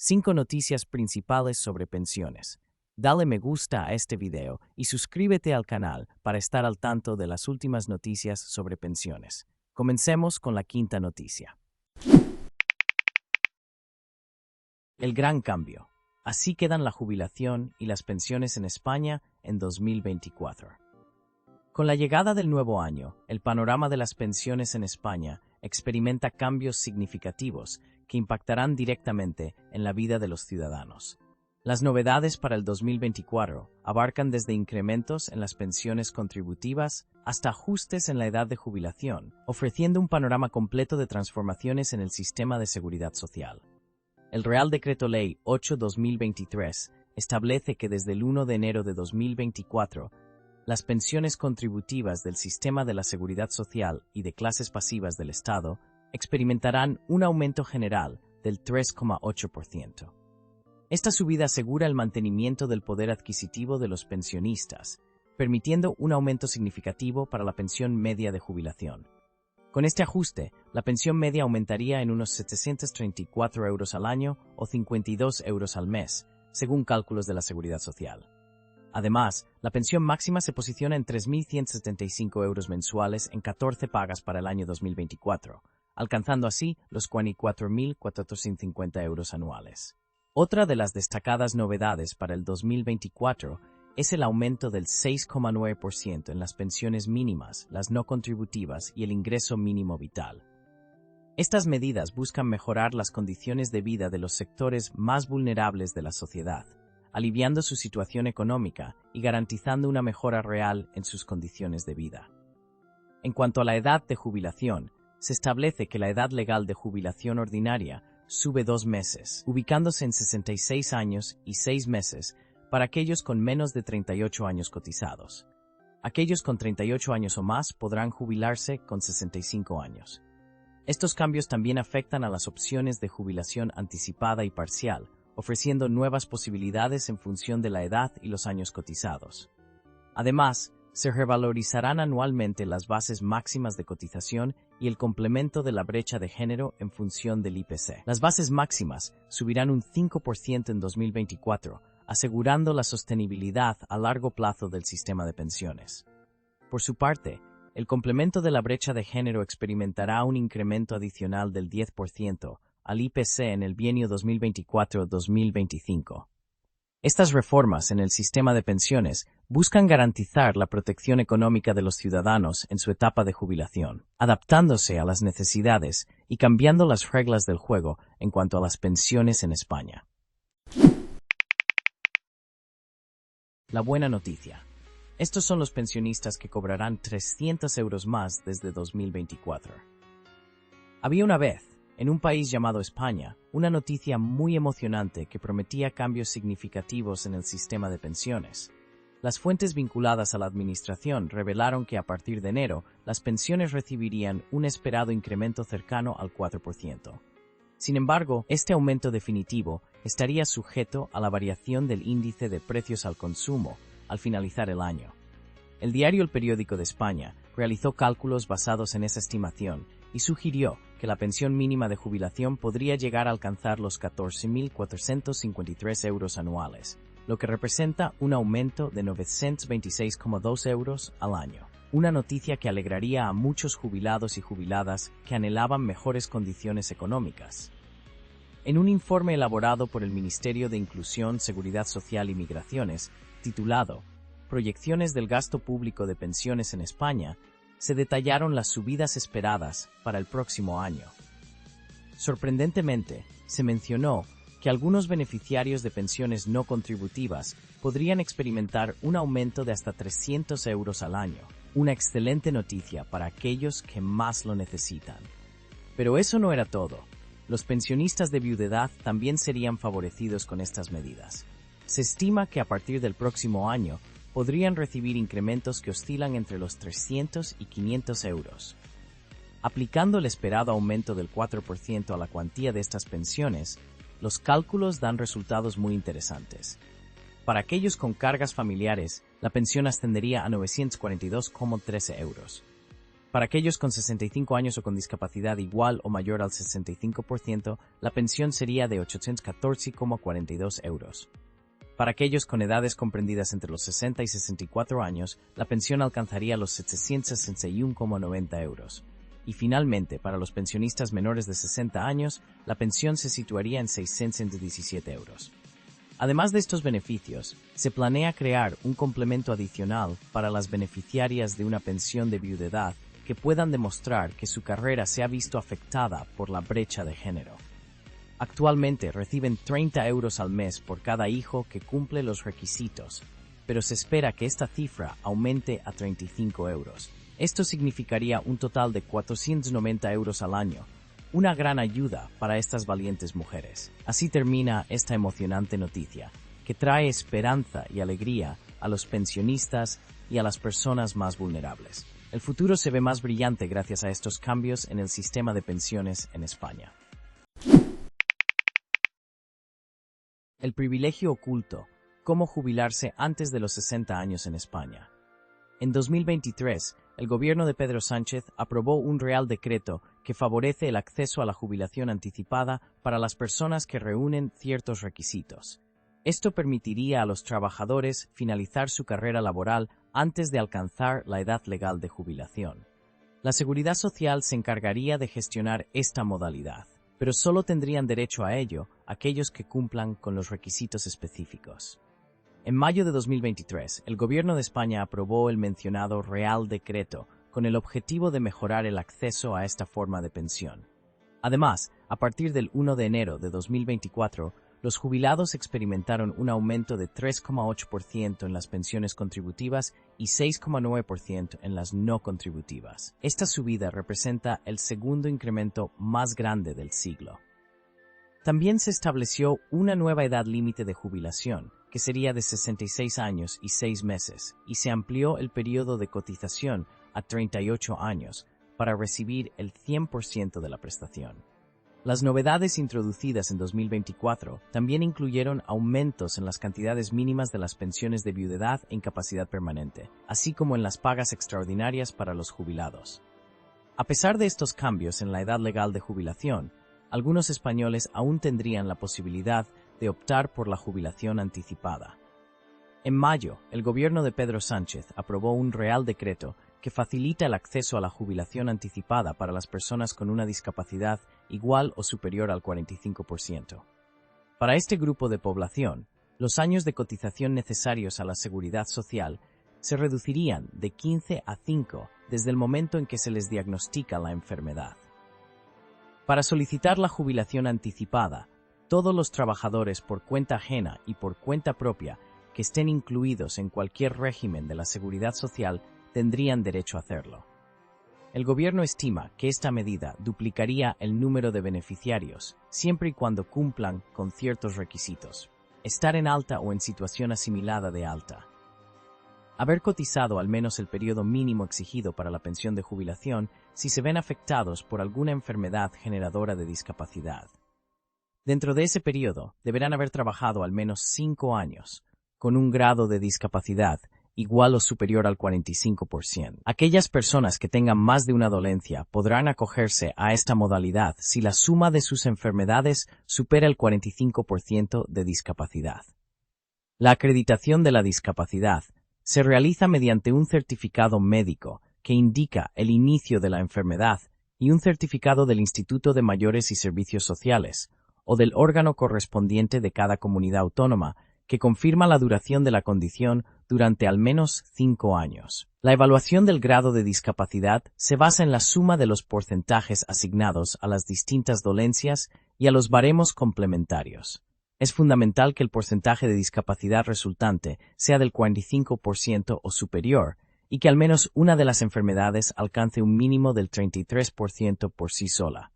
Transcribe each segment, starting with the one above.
5 noticias principales sobre pensiones. Dale me gusta a este video y suscríbete al canal para estar al tanto de las últimas noticias sobre pensiones. Comencemos con la quinta noticia. El gran cambio. Así quedan la jubilación y las pensiones en España en 2024. Con la llegada del nuevo año, el panorama de las pensiones en España experimenta cambios significativos que impactarán directamente en la vida de los ciudadanos. Las novedades para el 2024 abarcan desde incrementos en las pensiones contributivas hasta ajustes en la edad de jubilación, ofreciendo un panorama completo de transformaciones en el sistema de seguridad social. El Real Decreto Ley 8/2023 establece que desde el 1 de enero de 2024, las pensiones contributivas del sistema de la seguridad social y de clases pasivas del Estado experimentarán un aumento general del 3,8%. Esta subida asegura el mantenimiento del poder adquisitivo de los pensionistas, permitiendo un aumento significativo para la pensión media de jubilación. Con este ajuste, la pensión media aumentaría en unos 734 euros al año o 52 euros al mes, según cálculos de la Seguridad Social. Además, la pensión máxima se posiciona en 3.175 euros mensuales en 14 pagas para el año 2024, alcanzando así los 44.450 euros anuales. Otra de las destacadas novedades para el 2024 es el aumento del 6,9% en las pensiones mínimas, las no contributivas y el ingreso mínimo vital. Estas medidas buscan mejorar las condiciones de vida de los sectores más vulnerables de la sociedad, aliviando su situación económica y garantizando una mejora real en sus condiciones de vida. En cuanto a la edad de jubilación, se establece que la edad legal de jubilación ordinaria sube 2 meses, ubicándose en 66 años y 6 meses para aquellos con menos de 38 años cotizados. Aquellos con 38 años o más podrán jubilarse con 65 años. Estos cambios también afectan a las opciones de jubilación anticipada y parcial, ofreciendo nuevas posibilidades en función de la edad y los años cotizados. Además, se revalorizarán anualmente las bases máximas de cotización y el complemento de la brecha de género en función del IPC. Las bases máximas subirán un 5% en 2024, asegurando la sostenibilidad a largo plazo del sistema de pensiones. Por su parte, el complemento de la brecha de género experimentará un incremento adicional del 10% al IPC en el bienio 2024-2025. Estas reformas en el sistema de pensiones buscan garantizar la protección económica de los ciudadanos en su etapa de jubilación, adaptándose a las necesidades y cambiando las reglas del juego en cuanto a las pensiones en España. La buena noticia. Estos son los pensionistas que cobrarán 300 euros más desde 2024. Había una vez, en un país llamado España, una noticia muy emocionante que prometía cambios significativos en el sistema de pensiones. Las fuentes vinculadas a la administración revelaron que a partir de enero, las pensiones recibirían un esperado incremento cercano al 4%. Sin embargo, este aumento definitivo estaría sujeto a la variación del índice de precios al consumo al finalizar el año. El diario El Periódico de España realizó cálculos basados en esa estimación y sugirió que la pensión mínima de jubilación podría llegar a alcanzar los 14.453 euros anuales, lo que representa un aumento de 926,2 euros al año. Una noticia que alegraría a muchos jubilados y jubiladas que anhelaban mejores condiciones económicas. En un informe elaborado por el Ministerio de Inclusión, Seguridad Social y Migraciones, titulado Proyecciones del gasto público de pensiones en España, se detallaron las subidas esperadas para el próximo año. Sorprendentemente, se mencionó que algunos beneficiarios de pensiones no contributivas podrían experimentar un aumento de hasta 300 euros al año, una excelente noticia para aquellos que más lo necesitan. Pero eso no era todo. Los pensionistas de viudedad también serían favorecidos con estas medidas. Se estima que a partir del próximo año podrían recibir incrementos que oscilan entre los 300 y 500 euros. Aplicando el esperado aumento del 4% a la cuantía de estas pensiones, los cálculos dan resultados muy interesantes. Para aquellos con cargas familiares, la pensión ascendería a 942,13 euros. Para aquellos con 65 años o con discapacidad igual o mayor al 65%, la pensión sería de 814,42 euros. Para aquellos con edades comprendidas entre los 60 y 64 años, la pensión alcanzaría los 761,90 euros. Y finalmente, para los pensionistas menores de 60 años, la pensión se situaría en 617 euros. Además de estos beneficios, se planea crear un complemento adicional para las beneficiarias de una pensión de viudedad que puedan demostrar que su carrera se ha visto afectada por la brecha de género. Actualmente reciben 30 euros al mes por cada hijo que cumple los requisitos, pero se espera que esta cifra aumente a 35 euros. Esto significaría un total de 490 euros al año, una gran ayuda para estas valientes mujeres. Así termina esta emocionante noticia, que trae esperanza y alegría a los pensionistas y a las personas más vulnerables. El futuro se ve más brillante gracias a estos cambios en el sistema de pensiones en España. El privilegio oculto: cómo jubilarse antes de los 60 años en España. En 2023, el gobierno de Pedro Sánchez aprobó un Real Decreto que favorece el acceso a la jubilación anticipada para las personas que reúnen ciertos requisitos. Esto permitiría a los trabajadores finalizar su carrera laboral antes de alcanzar la edad legal de jubilación. La Seguridad Social se encargaría de gestionar esta modalidad, pero solo tendrían derecho a ello aquellos que cumplan con los requisitos específicos. En mayo de 2023, el Gobierno de España aprobó el mencionado Real Decreto con el objetivo de mejorar el acceso a esta forma de pensión. Además, a partir del 1 de enero de 2024, los jubilados experimentaron un aumento de 3,8% en las pensiones contributivas y 6,9% en las no contributivas. Esta subida representa el segundo incremento más grande del siglo. También se estableció una nueva edad límite de jubilación, que sería de 66 años y 6 meses, y se amplió el periodo de cotización a 38 años para recibir el 100% de la prestación. Las novedades introducidas en 2024 también incluyeron aumentos en las cantidades mínimas de las pensiones de viudedad e incapacidad permanente, así como en las pagas extraordinarias para los jubilados. A pesar de estos cambios en la edad legal de jubilación, algunos españoles aún tendrían la posibilidad de optar por la jubilación anticipada. En mayo, el gobierno de Pedro Sánchez aprobó un Real Decreto que facilita el acceso a la jubilación anticipada para las personas con una discapacidad igual o superior al 45%. Para este grupo de población, los años de cotización necesarios a la Seguridad Social se reducirían de 15 a 5 desde el momento en que se les diagnostica la enfermedad. Para solicitar la jubilación anticipada, todos los trabajadores por cuenta ajena y por cuenta propia que estén incluidos en cualquier régimen de la Seguridad Social tendrían derecho a hacerlo. El gobierno estima que esta medida duplicaría el número de beneficiarios, siempre y cuando cumplan con ciertos requisitos: estar en alta o en situación asimilada de alta, haber cotizado al menos el periodo mínimo exigido para la pensión de jubilación si se ven afectados por alguna enfermedad generadora de discapacidad. Dentro de ese periodo, deberán haber trabajado al menos 5 años, con un grado de discapacidad igual o superior al 45%. Aquellas personas que tengan más de una dolencia podrán acogerse a esta modalidad si la suma de sus enfermedades supera el 45% de discapacidad. La acreditación de la discapacidad se realiza mediante un certificado médico que indica el inicio de la enfermedad y un certificado del Instituto de Mayores y Servicios Sociales o del órgano correspondiente de cada comunidad autónoma que confirma la duración de la condición durante al menos 5 años. La evaluación del grado de discapacidad se basa en la suma de los porcentajes asignados a las distintas dolencias y a los baremos complementarios. Es fundamental que el porcentaje de discapacidad resultante sea del 45% o superior y que al menos una de las enfermedades alcance un mínimo del 33% por sí sola.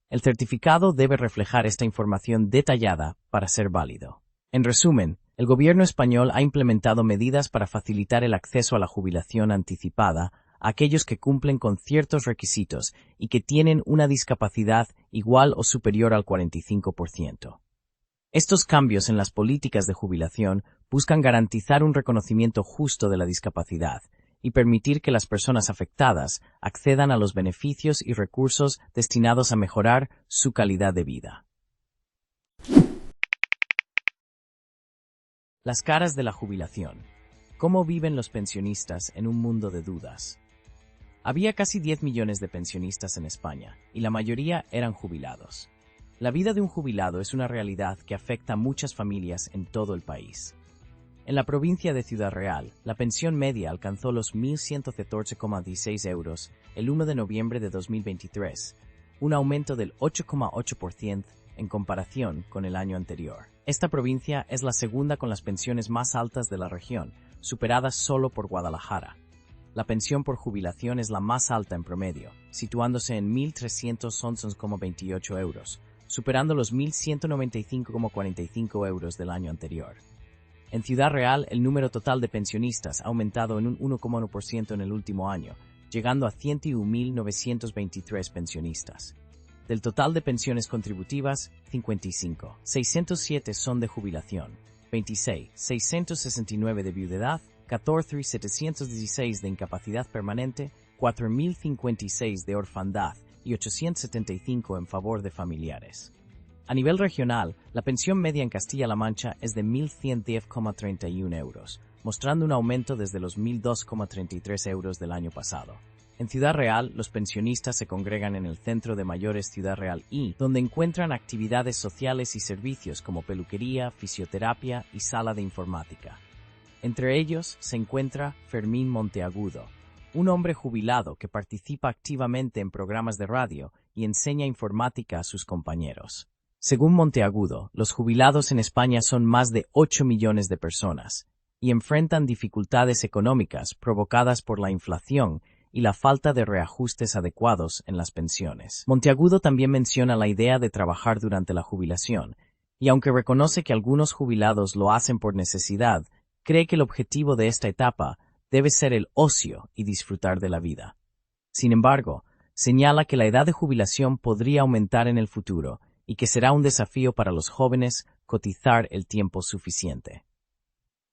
El certificado debe reflejar esta información detallada para ser válido. En resumen, el gobierno español ha implementado medidas para facilitar el acceso a la jubilación anticipada a aquellos que cumplen con ciertos requisitos y que tienen una discapacidad igual o superior al 45%. Estos cambios en las políticas de jubilación buscan garantizar un reconocimiento justo de la discapacidad y permitir que las personas afectadas accedan a los beneficios y recursos destinados a mejorar su calidad de vida. Las caras de la jubilación. ¿Cómo viven los pensionistas en un mundo de dudas? Había casi 10 millones de pensionistas en España, y la mayoría eran jubilados. La vida de un jubilado es una realidad que afecta a muchas familias en todo el país. En la provincia de Ciudad Real, la pensión media alcanzó los 1.114,16 euros el 1 de noviembre de 2023, un aumento del 8,8% en comparación con el año anterior. Esta provincia es la segunda con las pensiones más altas de la región, superada solo por Guadalajara. La pensión por jubilación es la más alta en promedio, situándose en 1.311,28 euros, superando los 1.195,45 euros del año anterior. En Ciudad Real, el número total de pensionistas ha aumentado en un 1,1% en el último año, llegando a 101.923 pensionistas. Del total de pensiones contributivas, 55,607 son de jubilación, 26,669 de viudedad, 14,716 de incapacidad permanente, 4.056 de orfandad y 875 en favor de familiares. A nivel regional, la pensión media en Castilla-La Mancha es de 1.110,31 euros, mostrando un aumento desde los 1.002,33 euros del año pasado. En Ciudad Real, los pensionistas se congregan en el Centro de Mayores Ciudad Real I, donde encuentran actividades sociales y servicios como peluquería, fisioterapia y sala de informática. Entre ellos se encuentra Fermín Monteagudo, un hombre jubilado que participa activamente en programas de radio y enseña informática a sus compañeros. Según Monteagudo, los jubilados en España son más de 8 millones de personas y enfrentan dificultades económicas provocadas por la inflación y la falta de reajustes adecuados en las pensiones. Monteagudo también menciona la idea de trabajar durante la jubilación, y aunque reconoce que algunos jubilados lo hacen por necesidad, cree que el objetivo de esta etapa debe ser el ocio y disfrutar de la vida. Sin embargo, señala que la edad de jubilación podría aumentar en el futuro y que será un desafío para los jóvenes cotizar el tiempo suficiente.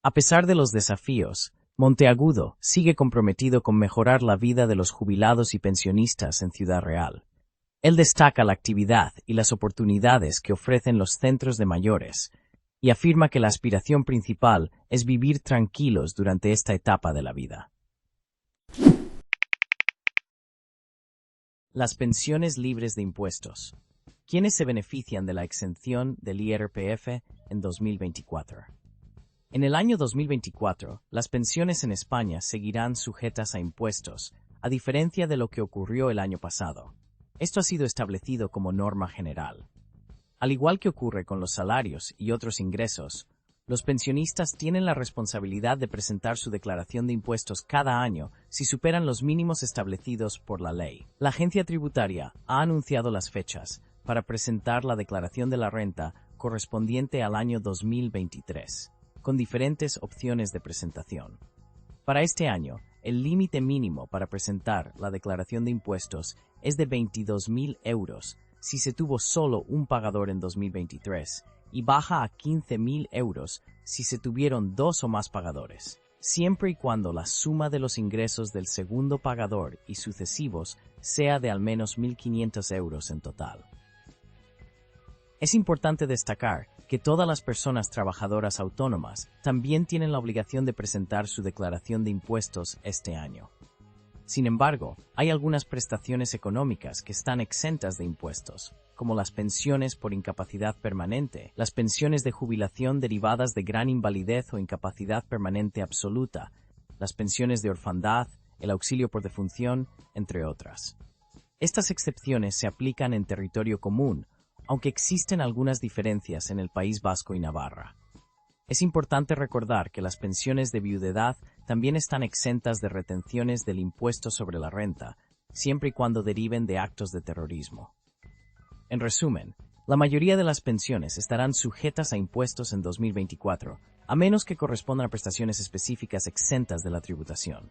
A pesar de los desafíos, Monteagudo sigue comprometido con mejorar la vida de los jubilados y pensionistas en Ciudad Real. Él destaca la actividad y las oportunidades que ofrecen los centros de mayores, y afirma que la aspiración principal es vivir tranquilos durante esta etapa de la vida. Las pensiones libres de impuestos. ¿Quiénes se benefician de la exención del IRPF en 2024? En el año 2024, las pensiones en España seguirán sujetas a impuestos, a diferencia de lo que ocurrió el año pasado. Esto ha sido establecido como norma general. Al igual que ocurre con los salarios y otros ingresos, los pensionistas tienen la responsabilidad de presentar su declaración de impuestos cada año si superan los mínimos establecidos por la ley. La agencia tributaria ha anunciado las fechas para presentar la declaración de la renta correspondiente al año 2023, con diferentes opciones de presentación. Para este año, el límite mínimo para presentar la declaración de impuestos es de 22.000 euros si se tuvo solo un pagador en 2023 y baja a 15.000 euros si se tuvieron dos o más pagadores, siempre y cuando la suma de los ingresos del segundo pagador y sucesivos sea de al menos 1.500 euros en total. Es importante destacar que todas las personas trabajadoras autónomas también tienen la obligación de presentar su declaración de impuestos este año. Sin embargo, hay algunas prestaciones económicas que están exentas de impuestos, como las pensiones por incapacidad permanente, las pensiones de jubilación derivadas de gran invalidez o incapacidad permanente absoluta, las pensiones de orfandad, el auxilio por defunción, entre otras. Estas excepciones se aplican en territorio común, aunque existen algunas diferencias en el País Vasco y Navarra. Es importante recordar que las pensiones de viudedad también están exentas de retenciones del impuesto sobre la renta, siempre y cuando deriven de actos de terrorismo. En resumen, la mayoría de las pensiones estarán sujetas a impuestos en 2024, a menos que correspondan a prestaciones específicas exentas de la tributación.